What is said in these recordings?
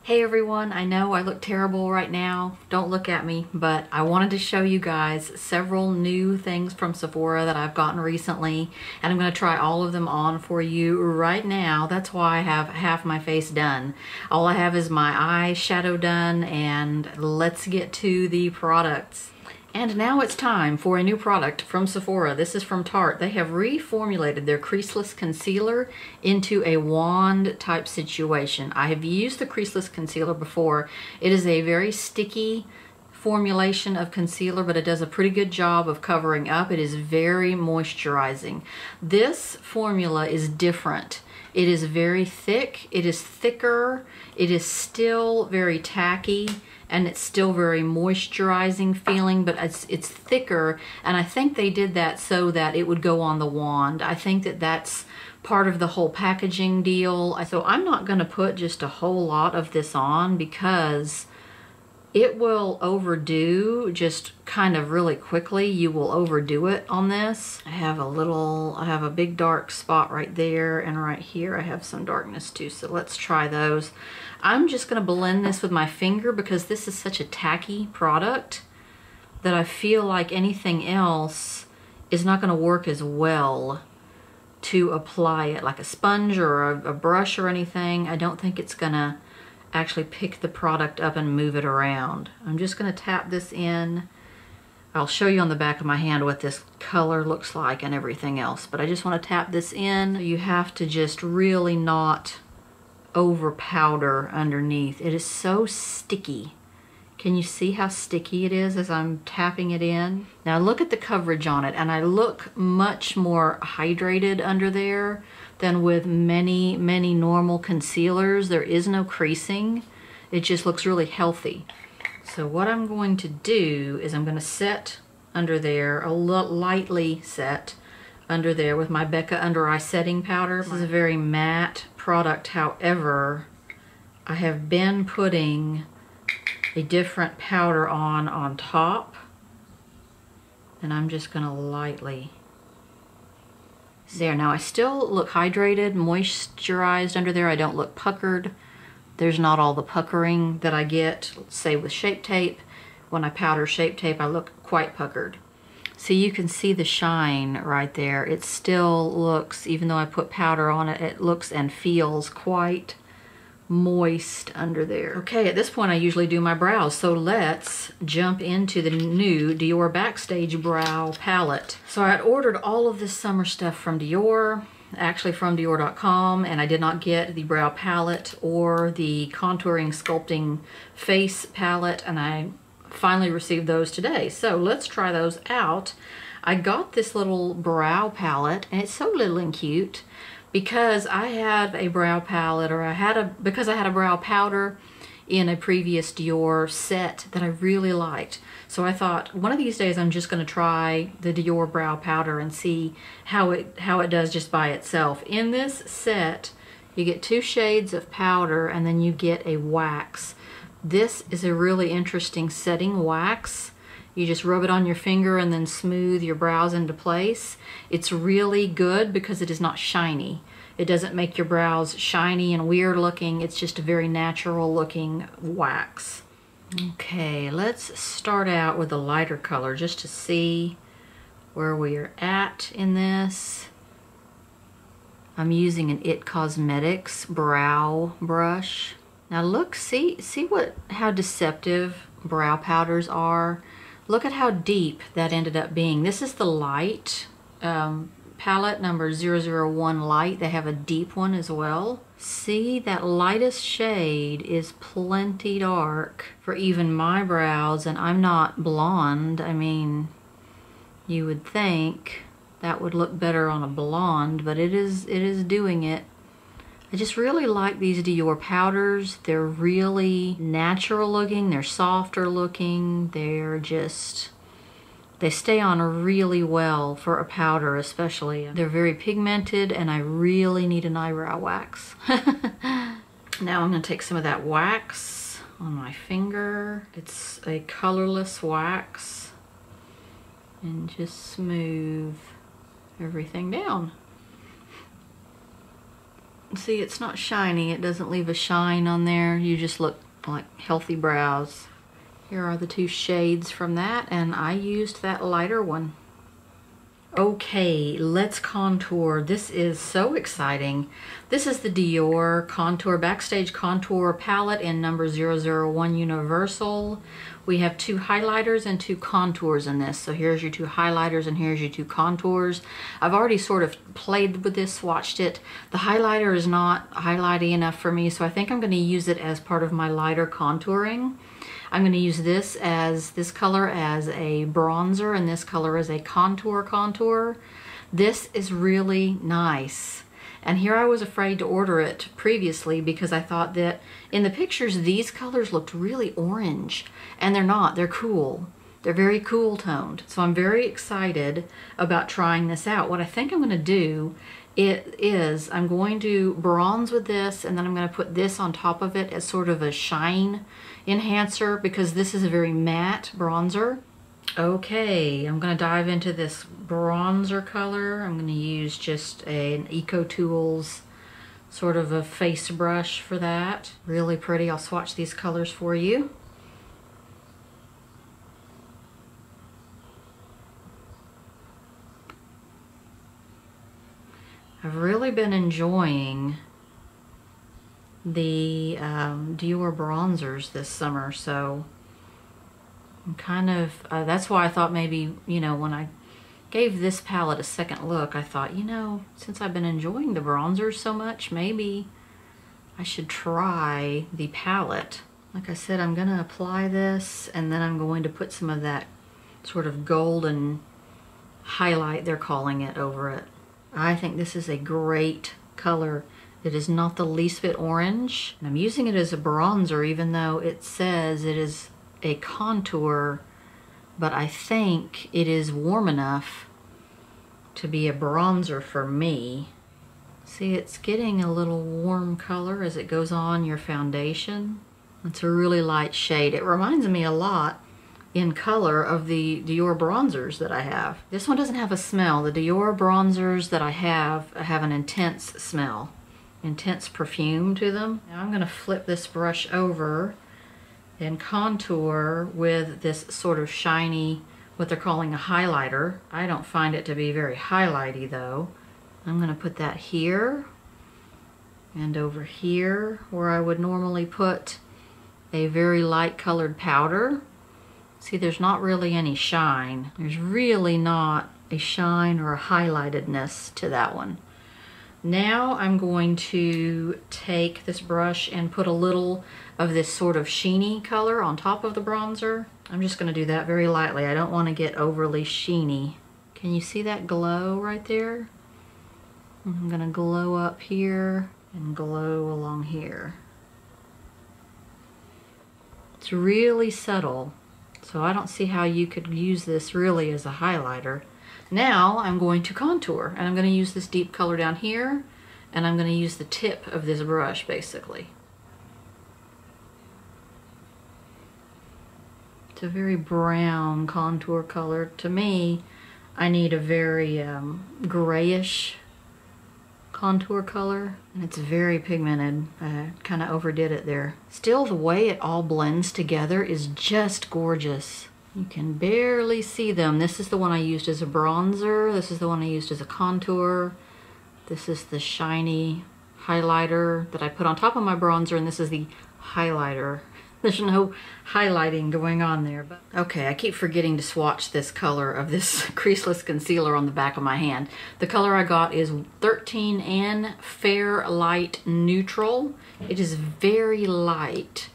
Hey everyone, I know I look terrible right now. Don't look at me, but I wanted to show you guys several new things from Sephora that I've gotten recently, and I'm going to try all of them on for you right now. That's why I have half my face done. All I have is my eyeshadow done, and let's get to the products. And now it's time for a new product from Sephora. This is from Tarte. They have reformulated their Creaseless Concealer into a wand type situation. I have used the Creaseless Concealer before. It is a very sticky formulation of concealer, but it does a pretty good job of covering up. It is very moisturizing. This formula is different. It is very thick. It is thicker. It is still very tacky. And it's still very moisturizing feeling, but it's thicker, and I think they did that so that it would go on the wand. I think that that's part of the whole packaging deal. So I'm not going to put just a whole lot of this on because it will overdo just kind of really quickly. You will overdo it on this. I have a big dark spot right there, and right here I have some darkness too, so let's try those. I'm just going to blend this with my finger because this is such a tacky product that I feel like anything else is not going to work as well to apply it, like a sponge or a brush or anything. I don't think it's going to actually pick the product up and move it around. I'm just going to tap this in. I'll show you on the back of my hand what this color looks like and everything else, but I just want to tap this in. You have to just really not over powder underneath. It is so sticky. Can you see how sticky it is as I'm tapping it in? Now look at the coverage on it, and I look much more hydrated under there than with many normal concealers. There is no creasing. It just looks really healthy. So what I'm going to do is I'm going to set under there, lightly set under there with my Becca Under Eye Setting Powder. This is a very matte product, however, I have been putting a different powder on top, and I'm just gonna lightly there. Now I still look hydrated, moisturized under there. I don't look puckered. There's not all the puckering that I get, say, with Shape Tape. When I powder Shape Tape, I look quite puckered. So you can see the shine right there. It still looks, even though I put powder on it, it looks and feels quite moist under there. Okay, at this point I usually do my brows, so let's jump into the new Dior Backstage Brow Palette. So I had ordered all of this summer stuff from Dior, actually from Dior.com, and I did not get the brow palette or the contouring sculpting face palette, and I finally received those today. So let's try those out. I got this little brow palette, and it's so little and cute because I had a brow palette, or because I had a brow powder in a previous Dior set that I really liked. So I thought one of these days I'm just going to try the Dior brow powder and see how it does just by itself. In this set you get 2 shades of powder, and then you get a wax. This is a really interesting setting wax. You just rub it on your finger and then smooth your brows into place. It's really good because it is not shiny. It doesn't make your brows shiny and weird looking. It's just a very natural looking wax. Okay, let's start out with a lighter color just to see where we are at in this. I'm using an It Cosmetics brow brush. Now look, see how deceptive brow powders are. Look at how deep that ended up being. This is the light palette number 001 light. They have a deep one as well. See, that lightest shade is plenty dark for even my brows, and I'm not blonde. I mean, you would think that would look better on a blonde, but it is doing it. I just really like these Dior powders. They're really natural looking, they're softer looking, they stay on really well for a powder especially. They're very pigmented, and I really need an eyebrow wax. Now I'm going to take some of that wax on my finger. It's a colorless wax, and just smooth everything down. See, it's not shiny. It doesn't leave a shine on there. You just look like healthy brows. Here are the two shades from that, and I used that lighter one. Okay, let's contour. This is so exciting. This is the Dior Contour Backstage Contour Palette in number 001 Universal. We have two highlighters and two contours in this. So here's your two highlighters and here's your two contours. I've already sort of played with this, swatched it. The highlighter is not highlighty enough for me, so I think I'm going to use it as part of my lighter contouring. I'm going to use this color as a bronzer and this color as a contour. This is really nice. And here I was afraid to order it previously because I thought that in the pictures these colors looked really orange, and they're not. They're cool. They're very cool toned. So I'm very excited about trying this out. What I think I'm going to do is I'm going to bronze with this, and then I'm going to put this on top of it as sort of a shine enhancer because this is a very matte bronzer. Okay, I'm going to dive into this bronzer color. I'm going to use just an Eco Tools sort of a face brush for that. Really pretty. I'll swatch these colors for you. I've really been enjoying the Dior bronzers this summer, so I'm kind of, that's why I thought maybe, you know, when I gave this palette a second look, I thought, you know, since I've been enjoying the bronzers so much, maybe I should try the palette. Like I said, I'm gonna apply this, and then I'm going to put some of that sort of golden highlight, they're calling it, over it. I think this is a great color. It is not the least bit orange. And I'm using it as a bronzer even though it says it is a contour, but I think it is warm enough to be a bronzer for me. See, it's getting a little warm color as it goes on your foundation. It's a really light shade. It reminds me a lot in color of the Dior bronzers that I have. This one doesn't have a smell. The Dior bronzers that I have an intense smell, intense perfume to them. Now I'm going to flip this brush over and contour with this sort of shiny, what they're calling a highlighter. I don't find it to be very highlighty though. I'm going to put that here and over here where I would normally put a very light colored powder. See, there's not really any shine. There's really not a shine or a highlightedness to that one. Now I'm going to take this brush and put a little of this sort of sheeny color on top of the bronzer. I'm just going to do that very lightly. I don't want to get overly sheeny. Can you see that glow right there? I'm going to glow up here and glow along here. It's really subtle. So I don't see how you could use this really as a highlighter. Now I'm going to contour, and I'm going to use this deep color down here, and I'm going to use the tip of this brush basically. It's a very brown contour color. To me, I need a very grayish contour color, and it's very pigmented. I kind of overdid it there. Still, the way it all blends together is just gorgeous. You can barely see them. This is the one I used as a bronzer. This is the one I used as a contour. This is the shiny highlighter that I put on top of my bronzer, and this is the highlighter. There's no highlighting going on there. But okay, I keep forgetting to swatch this color of this creaseless concealer on the back of my hand. The color I got is 13N Fair Light Neutral. It is very light.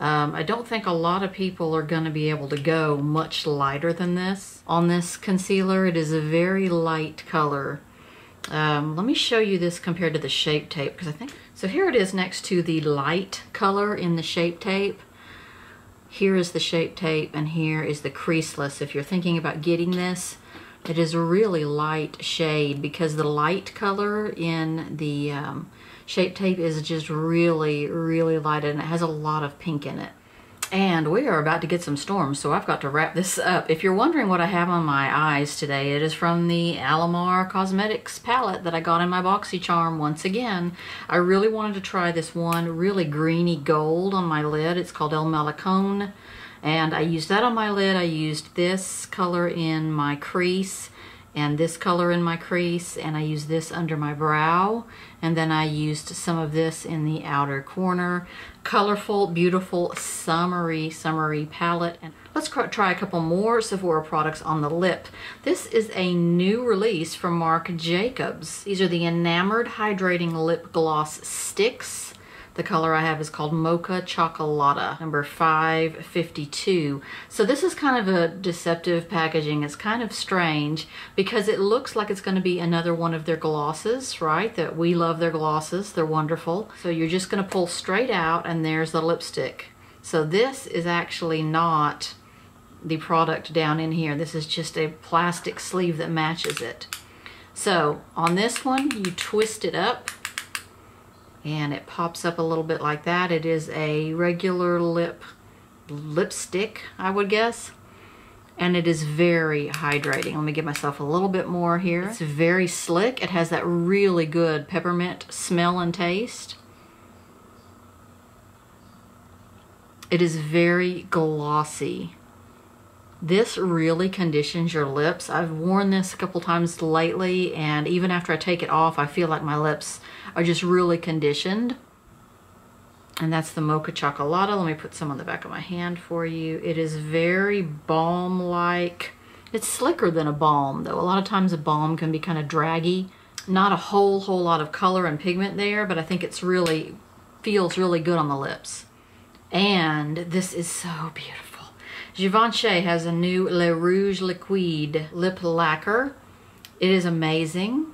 I don't think a lot of people are going to be able to go much lighter than this on this concealer. It is a very light color. Let me show you this compared to the Shape Tape, because I think, so here it is next to the light color in the Shape Tape. Here is the Shape Tape, and here is the Creaseless. If you're thinking about getting this, it is a really light shade because the light color in the Shape Tape is just really, really light, and it has a lot of pink in it. And we are about to get some storms, so I've got to wrap this up. If you're wondering what I have on my eyes today, it is from the Enamored Cosmetics palette that I got in my Boxycharm once again. I really wanted to try this one really greeny gold on my lid. It's called El Malecón, and I used that on my lid. I used this color in my crease and this color in my crease, and I used this under my brow, and then I used some of this in the outer corner. Colorful, beautiful, summery palette. And let's try a couple more Sephora products on the lip. This is a new release from Marc Jacobs. These are the Enamored Hydrating Lip Gloss Sticks. The color I have is called Mocha Choco-lata, number 552. So this is kind of a deceptive packaging. It's kind of strange because it looks like it's going to be another one of their glosses, right? That we love their glosses. They're wonderful. So you're just going to pull straight out and there's the lipstick. So this is actually not the product down in here. This is just a plastic sleeve that matches it. So on this one, you twist it up, and it pops up a little bit like that. It is a regular lipstick, I would guess. And it is very hydrating. Let me give myself a little bit more here. It's very slick. It has that really good peppermint smell and taste. It is very glossy. This really conditions your lips. I've worn this a couple times lately, and even after I take it off, I feel like my lips are just really conditioned. And that's the Mocha Choco-lata. Let me put some on the back of my hand for you. It is very balm-like. It's slicker than a balm, though. A lot of times a balm can be kind of draggy. Not a whole lot of color and pigment there, but I think it's really, feels really good on the lips. And this is so beautiful. Givenchy has a new Rouge Liquide lip lacquer. It is amazing.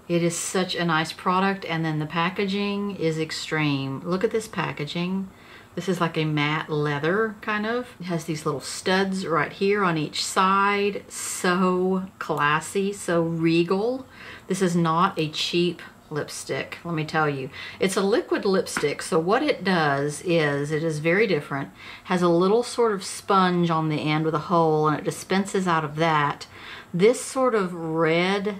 It is such a nice product, and then the packaging is extreme. Look at this packaging. This is like a matte leather, kind of. It has these little studs right here on each side. So classy, so regal. This is not a cheap lipstick, let me tell you. It's a liquid lipstick, so what it does is, it is very different. Has a little sort of sponge on the end with a hole, and it dispenses out of that. This sort of red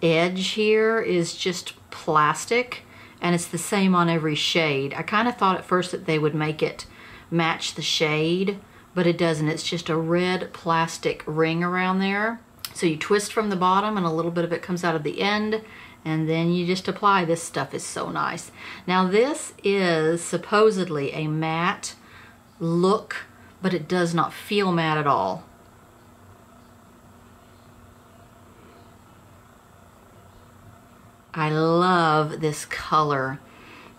edge here is just plastic, and it's the same on every shade. I kind of thought at first that they would make it match the shade, but it doesn't. It's just a red plastic ring around there. So you twist from the bottom and a little bit of it comes out of the end, and then you just apply. This stuff is so nice. Now this is supposedly a matte look, but it does not feel matte at all. I love this color.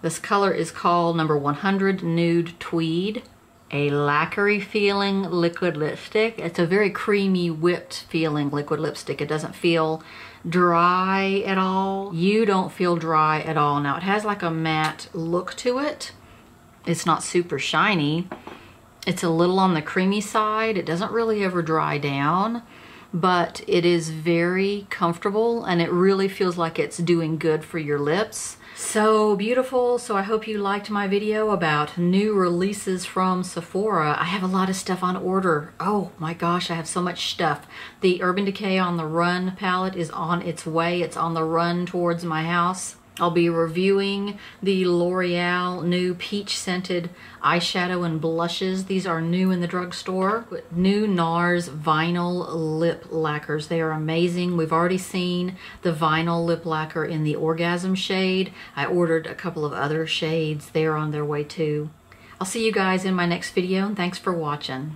This color is called number 100 Nude Tweed. A lacquery feeling liquid lipstick. It's a very creamy, whipped feeling liquid lipstick. It doesn't feel dry at all. You don't feel dry at all. Now it has like a matte look to it. It's not super shiny. It's a little on the creamy side. It doesn't really ever dry down, but it is very comfortable, and it really feels like it's doing good for your lips. So beautiful. So I hope you liked my video about new releases from Sephora. I have a lot of stuff on order. Oh my gosh, I have so much stuff. The Urban Decay On the Run palette is on its way. It's on the run towards my house. I'll be reviewing the L'Oreal new peach scented eyeshadow and blushes. These are new in the drugstore. New NARS vinyl lip lacquers. They are amazing. We've already seen the vinyl lip lacquer in the Orgasm shade. I ordered a couple of other shades. They're on their way too. I'll see you guys in my next video, and thanks for watching.